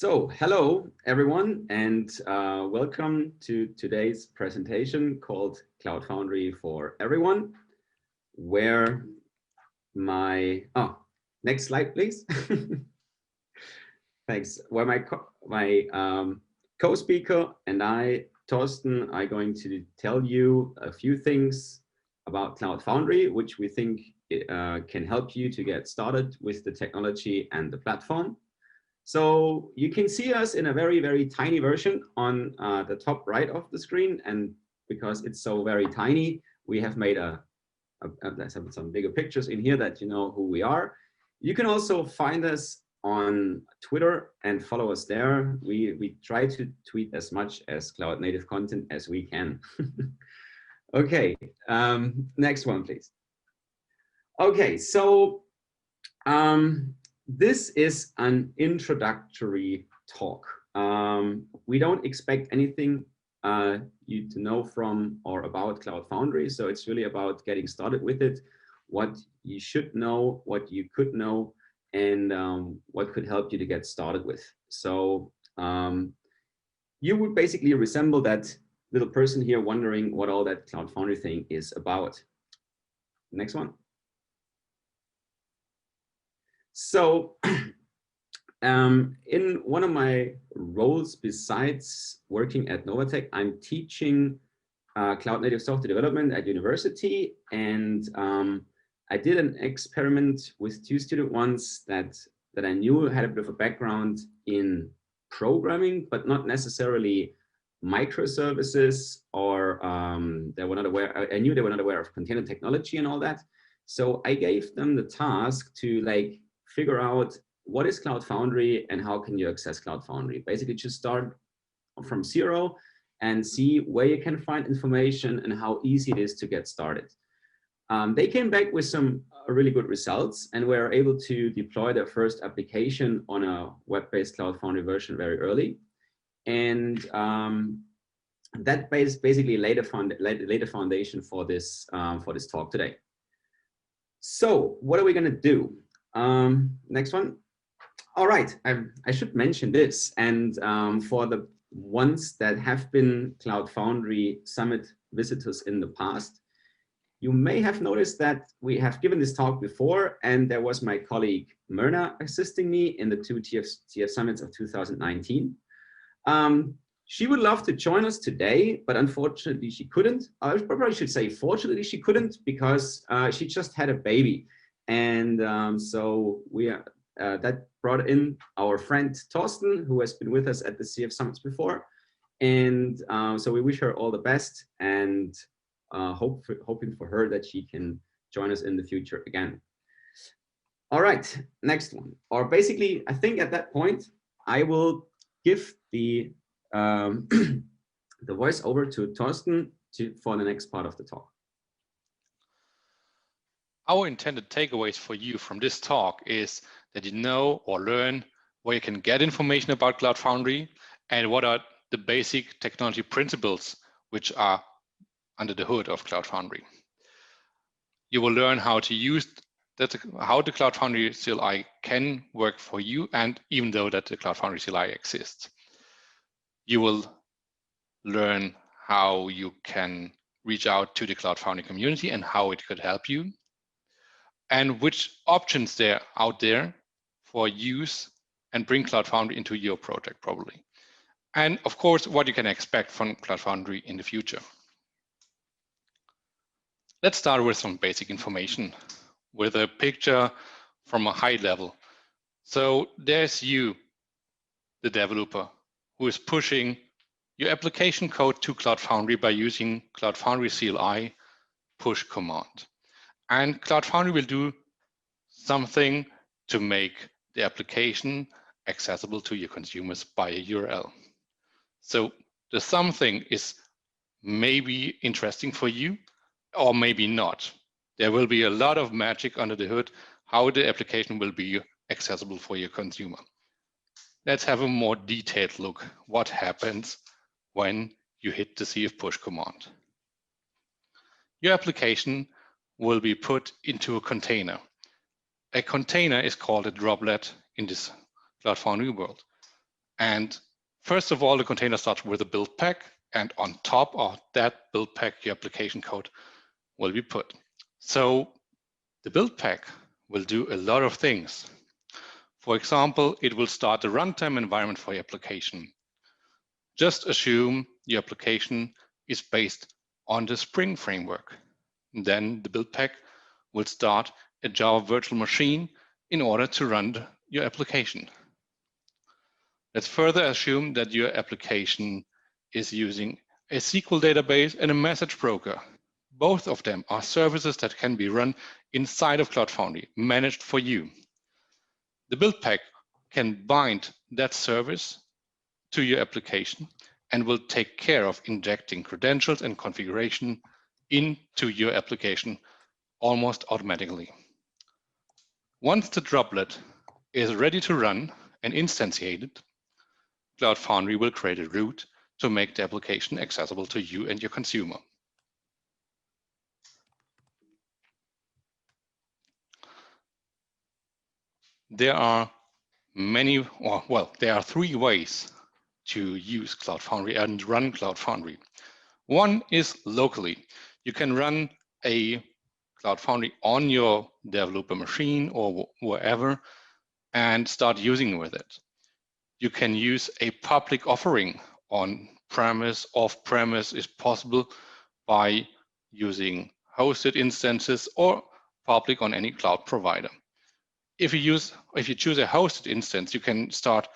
So, hello everyone, and welcome to today's presentation called Cloud Foundry for Everyone, where next slide, please. Thanks. Where my co-speaker and I, Thorsten, are going to tell you a few things about Cloud Foundry, which we think can help you to get started with the technology and the platform. So you can see us in a very, very tiny version on the top right of the screen. And because it's so very tiny, we have made some bigger pictures in here that you know who we are. You can also find us on Twitter and follow us there. We try to tweet as much as cloud native content as we can. Okay, next one, please. Okay, so this is an introductory talk. We don't expect anything you to know from or about Cloud Foundry, so it's really about getting started with it, what you should know, what you could know, and what could help you to get started with. So you would basically resemble that little person here wondering what all that Cloud Foundry thing is about. Next one. So in one of my roles besides working at NovaTec, I'm teaching cloud native software development at university. And I did an experiment with two students once that I knew had a bit of a background in programming, but not necessarily microservices, or they were not aware. I knew they were not aware of container technology and all that. So I gave them the task to figure out what is Cloud Foundry and how can you access Cloud Foundry. Basically, just start from zero and see where you can find information and how easy it is to get started. They came back with some really good results and were able to deploy their first application on a web-based Cloud Foundry version very early. And that basically laid a foundation for this talk today. So what are we going to do? Next one. All right, I should mention this. And for the ones that have been Cloud Foundry Summit visitors in the past, you may have noticed that we have given this talk before, and there was my colleague Myrna assisting me in the two TF Summits of 2019. She would love to join us today, but unfortunately she couldn't. I probably should say fortunately she couldn't, because she just had a baby. And so that brought in our friend Thorsten, who has been with us at the CF Summits before. And so we wish her all the best, and hoping for her that she can join us in the future again. All right, next one. Or basically, I think at that point, I will give the the voice over to Thorsten for the next part of the talk. Our intended takeaways for you from this talk is that you know or learn where you can get information about Cloud Foundry and what are the basic technology principles which are under the hood of Cloud Foundry. You will learn how to use how the Cloud Foundry CLI can work for you, and even though that the Cloud Foundry CLI exists. You will learn how you can reach out to the Cloud Foundry community and how it could help you, and which options there are out there for use and bring Cloud Foundry into your project probably. And of course, what you can expect from Cloud Foundry in the future. Let's start with some basic information with a picture from a high level. So there's you, the developer, who is pushing your application code to Cloud Foundry by using Cloud Foundry CLI push command. And Cloud Foundry will do something to make the application accessible to your consumers by a URL. So the something is maybe interesting for you or maybe not. There will be a lot of magic under the hood how the application will be accessible for your consumer. Let's have a more detailed look what happens when you hit the CF push command. Your application will be put into a container. A container is called a droplet in this Cloud Foundry world. And first of all, the container starts with a build pack, and on top of that build pack, your application code will be put. So the build pack will do a lot of things. For example, it will start the runtime environment for your application. Just assume your application is based on the Spring framework. Then the build pack will start a Java virtual machine in order to run your application. Let's further assume that your application is using a SQL database and a message broker. Both of them are services that can be run inside of Cloud Foundry, managed for you. The build pack can bind that service to your application and will take care of injecting credentials and configuration into your application almost automatically. Once the droplet is ready to run and instantiated, Cloud Foundry will create a route to make the application accessible to you and your consumer. There are there are three ways to use Cloud Foundry and run Cloud Foundry. One is locally. You can run a Cloud Foundry on your developer machine or wherever and start using with it. You can use a public offering on premise, off premise is possible by using hosted instances or public on any cloud provider. If you choose a hosted instance, you can start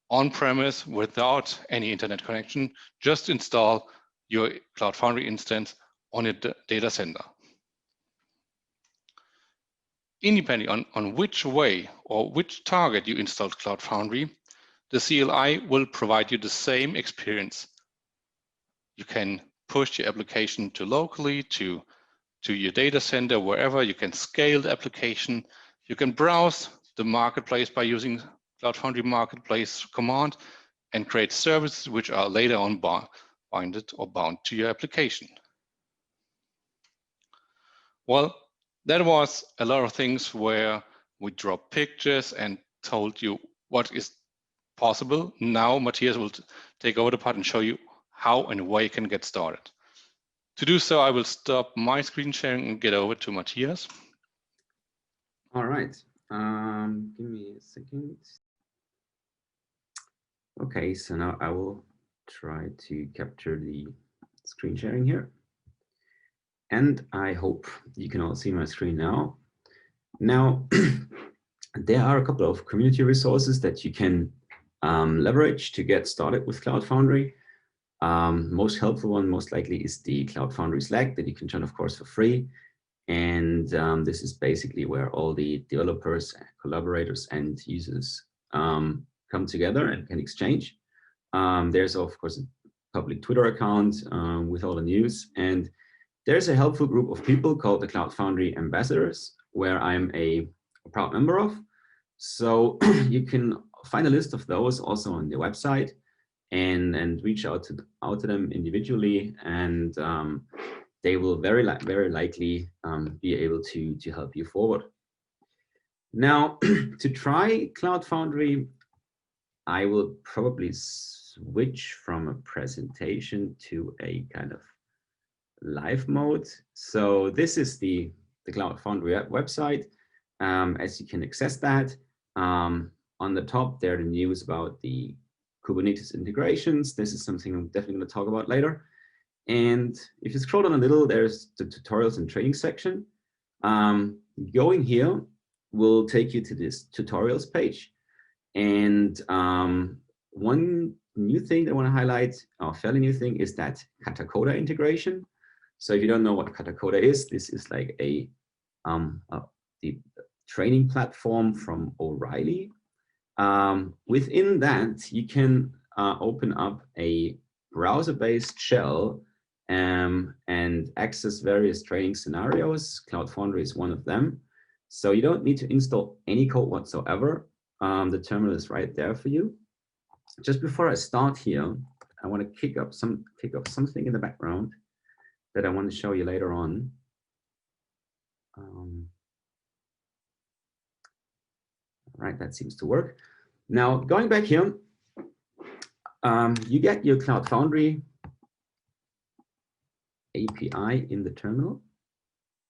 on premise without any internet connection. Just install your Cloud Foundry instance on a data center. Independing on which way or which target you installed Cloud Foundry, the CLI will provide you the same experience. You can push your application to locally, to your data center, wherever. You can scale the application. You can browse the marketplace by using Cloud Foundry Marketplace command and create services which are later on binded or bound to your application. Well, that was a lot of things where we dropped pictures and told you what is possible. Now Matthias will take over the part and show you how and where you can get started. To do so, I will stop my screen sharing and get over to Matthias. All right, give me a second. Okay, so now I will try to capture the screen sharing here. And I hope you can all see my screen now. Now, there are a couple of community resources that you can leverage to get started with Cloud Foundry. Most helpful one, most likely, is the Cloud Foundry Slack that you can join, of course, for free. And this is basically where all the developers, collaborators, and users come together and can exchange. There's, of course, a public Twitter account with all the news. And there's a helpful group of people called the Cloud Foundry Ambassadors, where I'm a proud member of. So you can find a list of those also on the website and reach out to them individually, and they will very likely be able to help you forward. Now, to try Cloud Foundry, I will probably switch from a presentation to a kind of live mode. So this is the Cloud Foundry website. As you can access that, on the top there are the news about the Kubernetes integrations. This is something I'm definitely going to talk about later. And if you scroll down a little, there's the tutorials and training section. Going here will take you to this tutorials page. And one new thing that I want to highlight, a fairly new thing, is that Katacoda integration. So if you don't know what Katacoda is, this is like the training platform from O'Reilly. Within that, you can open up a browser-based shell and access various training scenarios. Cloud Foundry is one of them. So you don't need to install any code whatsoever. The terminal is right there for you. Just before I start here, I want to kick up something in the background that I want to show you later on. Right, that seems to work. Now, going back here, you get your Cloud Foundry API in the terminal.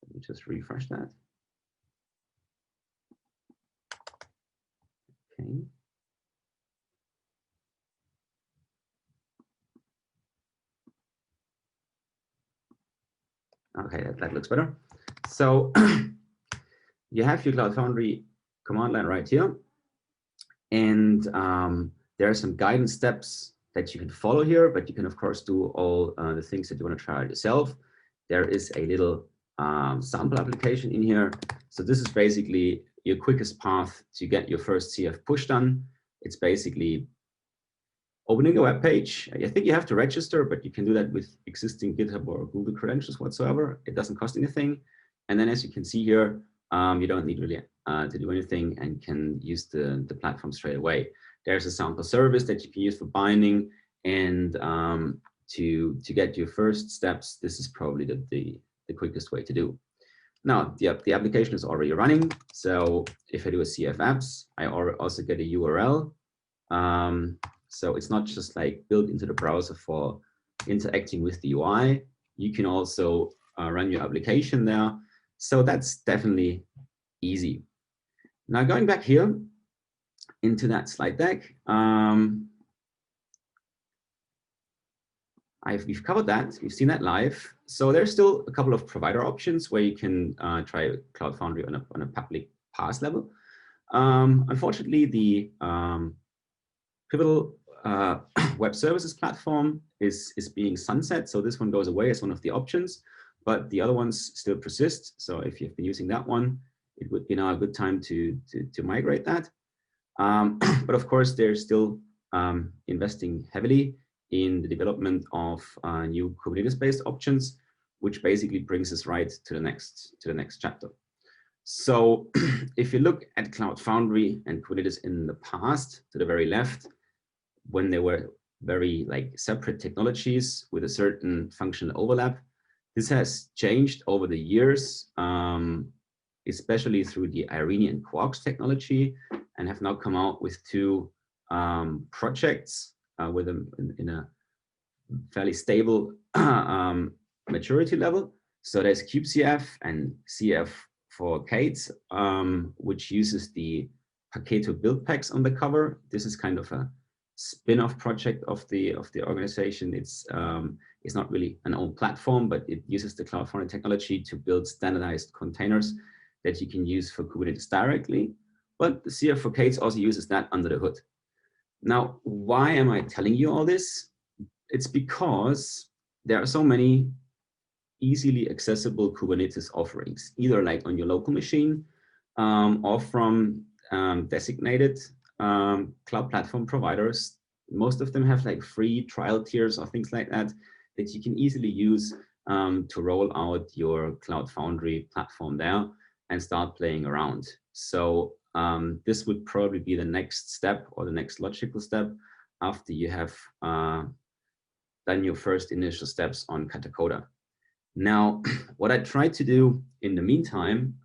Let me just refresh that. Okay. Okay, that looks better. So you have your Cloud Foundry command line right here. And there are some guidance steps that you can follow here, but you can, of course, do all the things that you want to try out yourself. There is a little sample application in here. So this is basically your quickest path to get your first CF push done. It's basically opening a web page. I think you have to register, but you can do that with existing GitHub or Google credentials whatsoever. It doesn't cost anything. And then as you can see here, you don't need really to do anything and can use the platform straight away. There's a sample service that you can use for binding, and to get your first steps, this is probably the quickest way to do. Now, the application is already running. So if I do a CF apps, I also get a URL. So it's not just like built into the browser for interacting with the UI. You can also run your application there. So that's definitely easy. Now going back here into that slide deck, we've covered that. We've seen that live. So there's still a couple of provider options where you can try Cloud Foundry on a public PaaS level. Unfortunately, the Pivotal web services platform is being sunset. So this one goes away as one of the options, but the other ones still persist. So if you've been using that one, it would be now a good time to migrate that. But of course, they're still investing heavily in the development of new Kubernetes-based options, which basically brings us right to the next chapter. So if you look at Cloud Foundry and Kubernetes in the past, to the very left, when they were very like separate technologies with a certain functional overlap, this has changed over the years, especially through the Irene and Quarks technology, and have now come out with two projects with them in a fairly stable maturity level. So there's kubecf and CF for Kate, which uses the Paketo build packs on the cover. This is kind of a spin-off project of the organization. It's not really an own platform, but it uses the Cloud Foundry technology to build standardized containers that you can use for Kubernetes directly. But the CF for Kate also uses that under the hood. Now, why am I telling you all this? It's because there are so many easily accessible Kubernetes offerings, either like on your local machine or from designated cloud platform providers. Most of them have like free trial tiers or things like that that you can easily use to roll out your Cloud Foundry platform there and start playing around. So this would probably be the next step or the next logical step after you have done your first initial steps on Katacoda. Now, what I tried to do in the meantime,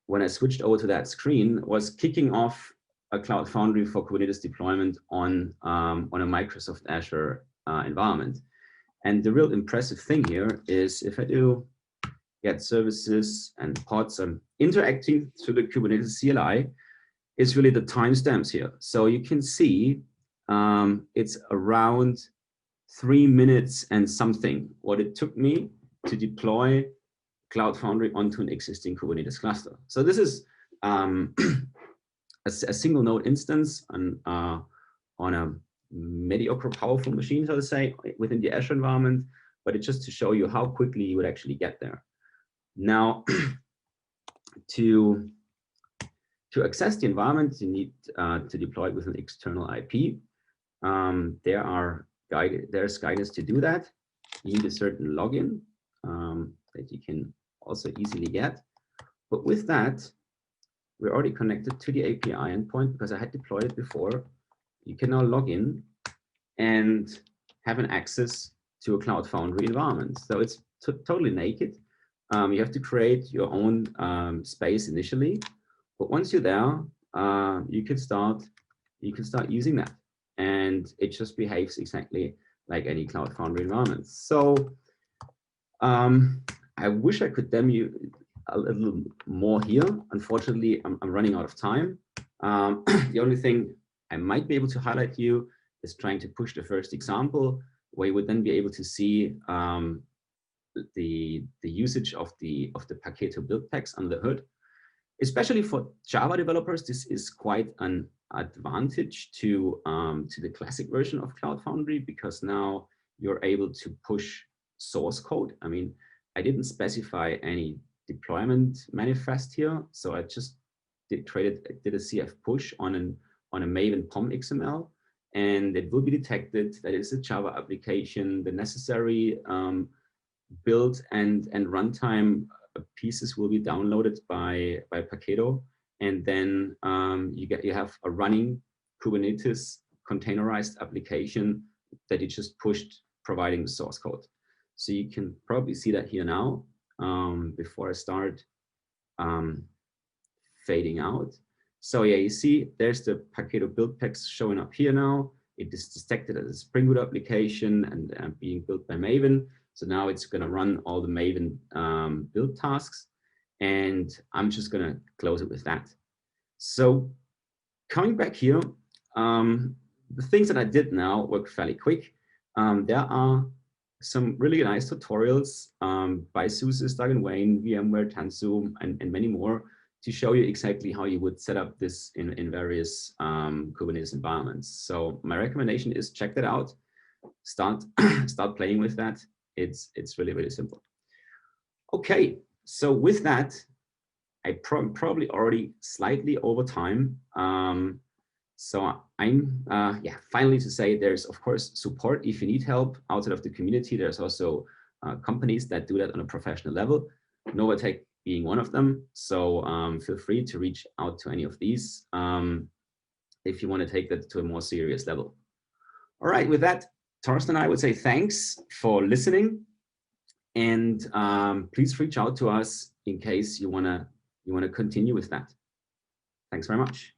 when I switched over to that screen, was kicking off a Cloud Foundry for Kubernetes deployment on a Microsoft Azure environment. And the real impressive thing here is if I do get services and pods, I'm interacting through the Kubernetes CLI, is really the timestamps here. So you can see it's around 3 minutes and something what it took me to deploy Cloud Foundry onto an existing Kubernetes cluster. So this is a single node instance on a mediocre powerful machine, so to say, within the Azure environment, but it's just to show you how quickly you would actually get there. Now, to access the environment, you need to deploy it with an external IP. There's guidance to do that. You need a certain login that you can also easily get. But with that, we're already connected to the API endpoint because I had deployed it before. You can now log in and have an access to a Cloud Foundry environment. So it's totally naked. You have to create your own space initially, but once you're there, you can start using that. and it just behaves exactly like any Cloud Foundry environment. So I wish I could demo you a little more here. Unfortunately, I'm running out of time. The only thing I might be able to highlight you is trying to push the first example, where you would then be able to see the usage of the Paketo build packs under the hood. Especially for Java developers, this is quite an advantage to the classic version of Cloud Foundry, because now you're able to push source code. I mean, I didn't specify any deployment manifest here, so I just did a CF push on a Maven POM XML, and it will be detected that it's a Java application. The necessary build and runtime pieces will be downloaded by Paketo, and then you have a running Kubernetes containerized application that you just pushed, providing the source code. So you can probably see that here now before I start fading out. So yeah, you see there's the Paketo build packs showing up here now. It is detected as a Spring Boot application and being built by Maven. So now it's going to run all the Maven build tasks, and I'm just going to close it with that. So coming back here, the things that I did now work fairly quick. There are some really nice tutorials by SUSE, Doug and Wayne, VMware, Tanzu, and many more to show you exactly how you would set up this in various Kubernetes environments. So my recommendation is check that out. Start playing with that. It's really, really simple. Okay, so with that, I probably already slightly over time. So I'm finally to say there's of course support if you need help outside of the community. There's also companies that do that on a professional level, NovaTec being one of them. So feel free to reach out to any of these if you want to take that to a more serious level. All right, with that, Thorsten and I would say thanks for listening, and please reach out to us in case you wanna continue with that. Thanks very much.